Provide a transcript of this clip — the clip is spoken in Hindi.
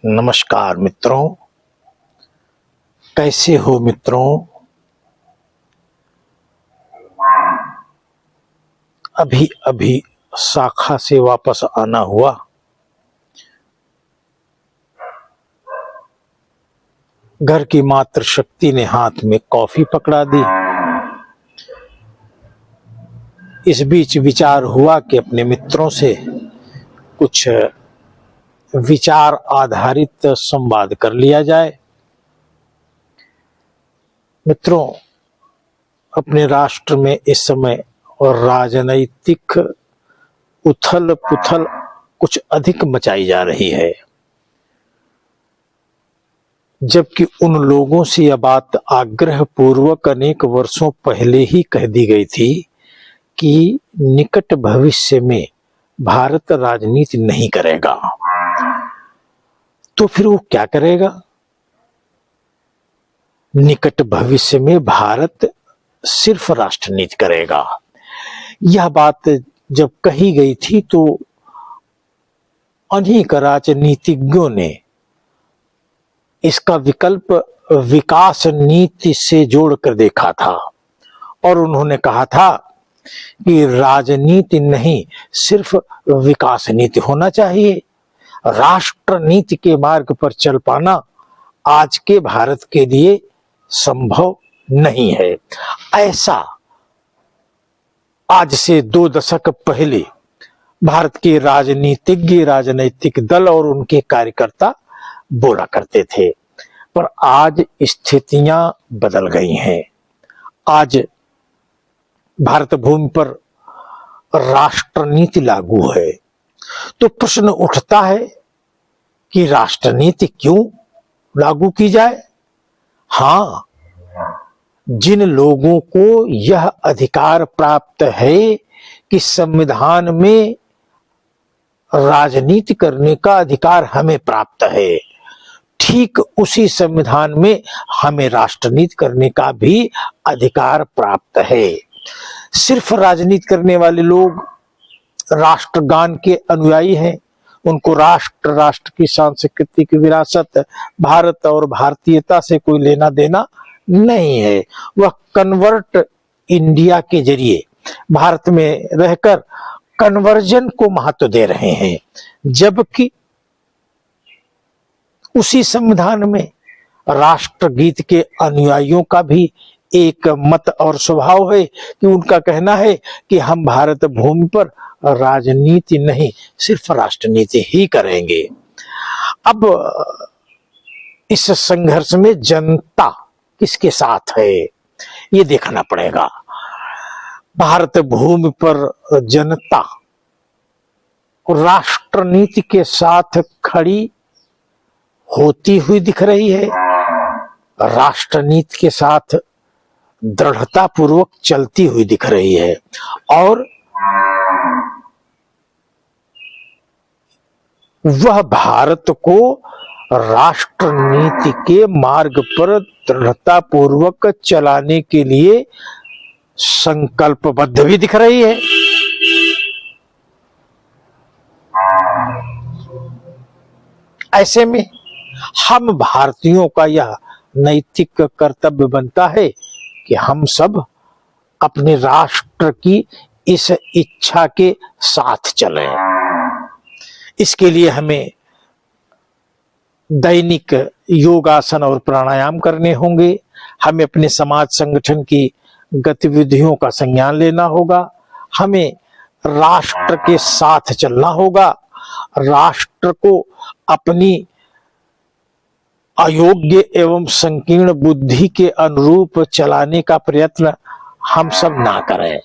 नमस्कार मित्रों, कैसे हो मित्रों। अभी अभी शाखा से वापस आना हुआ। घर की मातृशक्ति ने हाथ में कॉफी पकड़ा दी। इस बीच विचार हुआ कि अपने मित्रों से कुछ विचार आधारित संवाद कर लिया जाए। मित्रों, अपने राष्ट्र में इस समय और राजनैतिक उथल पुथल कुछ अधिक मचाई जा रही है, जबकि उन लोगों से यह बात आग्रह पूर्वक अनेक वर्षों पहले ही कह दी गई थी कि निकट भविष्य में भारत राजनीति नहीं करेगा। तो फिर वो क्या करेगा? निकट भविष्य में भारत सिर्फ राष्ट्रनीति करेगा। यह बात जब कही गई थी तो अनेक राजनीतिज्ञों ने इसका विकल्प विकास नीति से जोड़कर देखा था और उन्होंने कहा था कि राजनीति नहीं, सिर्फ विकास नीति होना चाहिए। राष्ट्र नीति के मार्ग पर चल पाना आज के भारत के लिए संभव नहीं है। ऐसा आज से 2 दशक पहले भारत के राजनीतिज्ञ, राजनीतिक दल और उनके कार्यकर्ता बोला करते थे, पर आज स्थितियां बदल गई हैं। आज भारत भूमि पर राष्ट्रनीति लागू है। तो प्रश्न उठता है कि राष्ट्रनीति क्यों लागू की जाए? हाँ, जिन लोगों को यह अधिकार प्राप्त है कि संविधान में राजनीति करने का अधिकार हमें प्राप्त है, ठीक उसी संविधान में हमें राष्ट्रनीति करने का भी अधिकार प्राप्त है। सिर्फ राजनीति करने वाले लोग राष्ट्रगान के अनुयायी हैं। उनको राष्ट्र की सांस्कृतिक विरासत, भारत और भारतीयता से कोई लेना देना नहीं है। वह कन्वर्ट इंडिया के जरिए भारत में रहकर कन्वर्जन को महत्व दे रहे हैं, जबकि उसी संविधान में राष्ट्रगीत के अनुयायियों का भी एक मत और स्वभाव है कि उनका कहना है कि हम भारत भूमि पर राजनीति नहीं, सिर्फ राष्ट्रनीति ही करेंगे। अब इस संघर्ष में जनता किसके साथ है, ये देखना पड़ेगा। भारत भूमि पर जनता राष्ट्रनीति के साथ खड़ी होती हुई दिख रही है, राष्ट्रनीति के साथ दृढ़ता पूर्वक चलती हुई दिख रही है और वह भारत को राष्ट्रनीति के मार्ग पर दृढ़ता पूर्वक चलाने के लिए संकल्पबद्ध भी दिख रही है। ऐसे में हम भारतीयों का यह नैतिक कर्तव्य बनता है कि हम सब अपने राष्ट्र की इस इच्छा के साथ चलें। इसके लिए हमें दैनिक योगासन और प्राणायाम करने होंगे। हमें अपने समाज संगठन की गतिविधियों का संज्ञान लेना होगा। हमें राष्ट्र के साथ चलना होगा। राष्ट्र को अपनी अयोग्य एवं संकीर्ण बुद्धि के अनुरूप चलाने का प्रयत्न हम सब ना करें।